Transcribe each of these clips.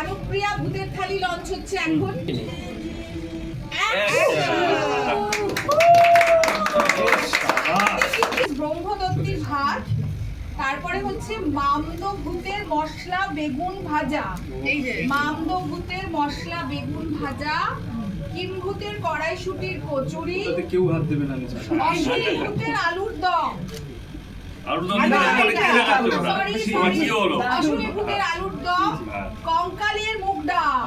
ভানুপ্রিয়া ভূতের থালি লঞ্চ হচ্ছে এখন। ব্রহ্মদত্তির ভাত, তারপরে হচ্ছে মামদো ভূতের মশলা বেগুন ভাজা, মামদো ভূতের মশলা বেগুন ভাজা, কিমভূতের কড়াইশুটির কচুরি, কেউ হাত দেবে না, অশ্বিনী ভূতের আলুর দম, কঙ্কালের মুগ ডাল,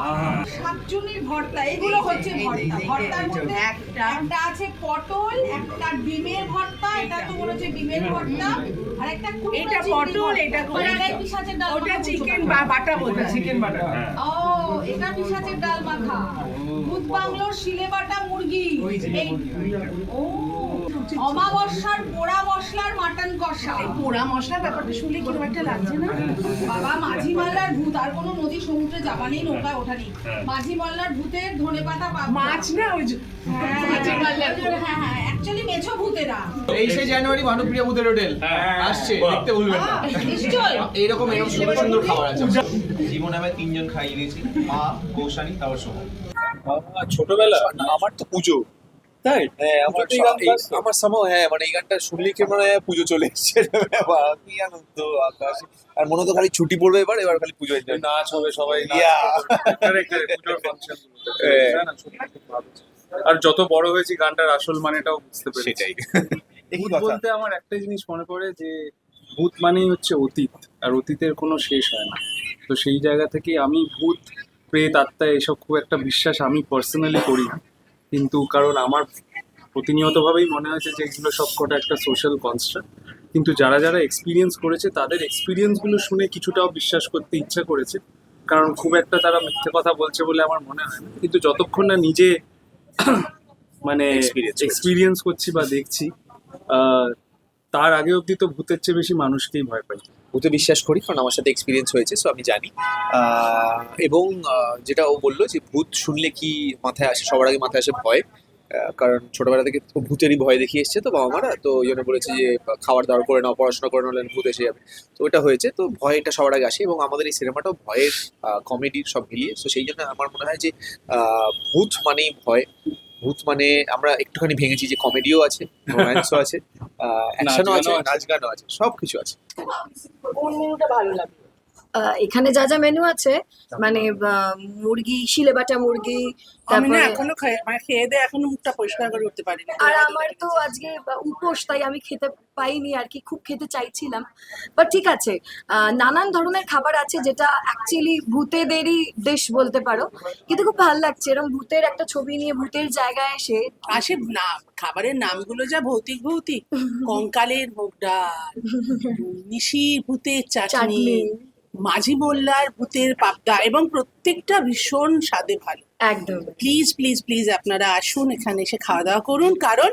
শাকচুনির ভর্তা। এগুলো হচ্ছে ভর্তা। ভর্তার মধ্যে একটা আছে পটল, একটা ডিমের ভর্তা, এটা তো মনে হচ্ছে ডিমের ভর্তা, আর একটা এটা পটল, এটা পিশাচের ডাল, ওটা চিকেন বাটা বলতে, চিকেন বাটা। ও এটা পিশাচের ডাল মাখা, ভূত বাংলোর শিলে বাটা মুরগি, ও অমাবস্যার পোড়া মশলার মাটন কষা। পোড়া মশলা ব্যাপারটা শুনলে কিরকম একটা লাগছে না? বাবা মাঝি মাল্লার ভূত, আর কোনো নদী সমুদ্রে যাবা নেই, নৌকায় ওঠা নেই। মাঝি মাল্লার ভূতের ধনেপাতা মাছ না ওই মাঝি মাল্লার, হ্যাঁ হ্যাঁ অ্যাকচুয়ালি মেছো ভূতেরা। 23শে জানুয়ারি ভানুপ্রিয়া ভূতের হোটেল আসছে, দেখতে ভুলবেন না। নিশ্চয় এইরকম সুন্দর সুন্দর খাবার আছে। জীবনে আমি 3 জন খাইয়ে দিয়েছি, মা, কৌশানী, তারপর সোহম। ছোটবেলা আমার তো পুজো, তাই হ্যাঁ আমার আমার সামহ, হ্যাঁ মানে এই গানটা শুনলে কি মানে পুজো চলে এসছে, কি আনন্দ আকাশ। আর মনে তো খালি ছুটি পড়বে, এবার খালি পুজো এনজয়। নাচ হবে সবাই, Yeah. পুজোর ফাংশন। আর যত বড় হয়েছি গানটার আসল মানেটাও বুঝতে পেরেছি। সেটাই ভূত বলতে আমার একটা জিনিস মনে পড়ে যে ভূত মানেই হচ্ছে অতীত, আর অতীতের কোনো শেষ হয় না। তো সেই জায়গা থেকে আমি ভূত, প্রেত, আত্মা এসব খুব একটা বিশ্বাস আমি পার্সোনালি করি না, কিন্তু কারণ আমার প্রতিনিয়তভাবেই মনে হয়েছে যে এগুলো সবকটা একটা সোশ্যাল কনস্ট্রাক্ট। কিন্তু যারা যারা এক্সপিরিয়েন্স করেছে তাদের এক্সপিরিয়েন্সগুলো শুনে কিছুটাও বিশ্বাস করতে ইচ্ছা করেছে, কারণ খুব একটা তারা মিথ্যে কথা বলছে বলে আমার মনে হয় না। কিন্তু যতক্ষণ না নিজে মানে এক্সপিরিয়েন্স করছি বা দেখছি, তার আগে অবধি তো ভূতের চেয়ে বেশি মানুষকেই ভয় পাই। ভূতে বিশ্বাস করি, কারণ আমার সাথে এক্সপিরিয়েন্স হয়েছে, সো আমি জানি। এবং যেটা ও বললো যে ভূত শুনলে কি মাথায় আসে, সবার আগে মাথায় আসে ভয়। কারণ ছোটবেলা থেকে তো ভূতেরই ভয় দেখিয়ে এসছে তো বাবা মারা, তো ওই জন্য বলেছে যে খাবার দাবার করে নাও, পড়াশোনা করে নাও, ভূত এসে যাবে। তো ওটা হয়েছে, তো ভয়টা সবার আগে আসে। এবং আমাদের এই সিনেমাটাও ভয়ের কমেডির সব মিলিয়ে, তো সেই জন্য আমার মনে হয় যে ভূত মানেই ভয়। ভূত মানে আমরা একটুখানি ভেঙেছি যে কমেডিও আছে, রোম্যান্সও আছে, অ্যাকশনও আছে, নাচ গানও আছে, সব কিছু আছে। কোন মেনুটা ভালো লাগে? এখানে যা যা মেনু আছে মানে মুরগি, শিলে বাটা মুরগি, আমি না তারপরে এখনো খেয়ে দিয়ে এখনো মুখটা পরিষ্কার করে উঠতে পারিনি। আর আমার তো আজকে উপোস, তাই আমি খেতে পাইনি আর কি, খুব খেতে চাইছিলাম। বাট ঠিক আছে, নানান ধরনের খাবার আছে যেটা অ্যাকচুয়ালি ভূতেদেরই ডিশ বলতে পারো, কিন্তু খুব ভালো লাগছে এরকম ভূতের একটা ছবি নিয়ে ভূতের জায়গায় এসে। আসে না, খাবারের নামগুলো যা ভৌতিক ভৌতিক, কঙ্কালের মুগ ডাল, নিশির ভূতের চাটনি, মাঝি মোল্লার ভূতের পাবদা, এবং প্রত্যেকটা ভীষণ স্বাদে ভালো। একদম প্লিজ প্লিজ প্লিজ আপনারা আসুন, এখানে এসে খাওয়া দাওয়া করুন, কারণ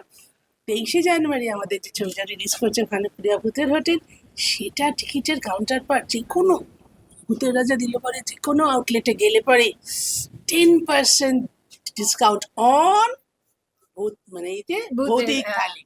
23শে জানুয়ারি আমাদের যে ছবিটা রিলিজ করছে ভানুপ্রিয়া ভূতের হোটেল, সেটা টিকিটের কাউন্টার পার যে কোনো ভূতের রাজা দিলে পরে যে কোনো আউটলেটে গেলে পরে 10% ডিসকাউন্ট অন ভূত, মানে এই যে ভৌতিক থালি।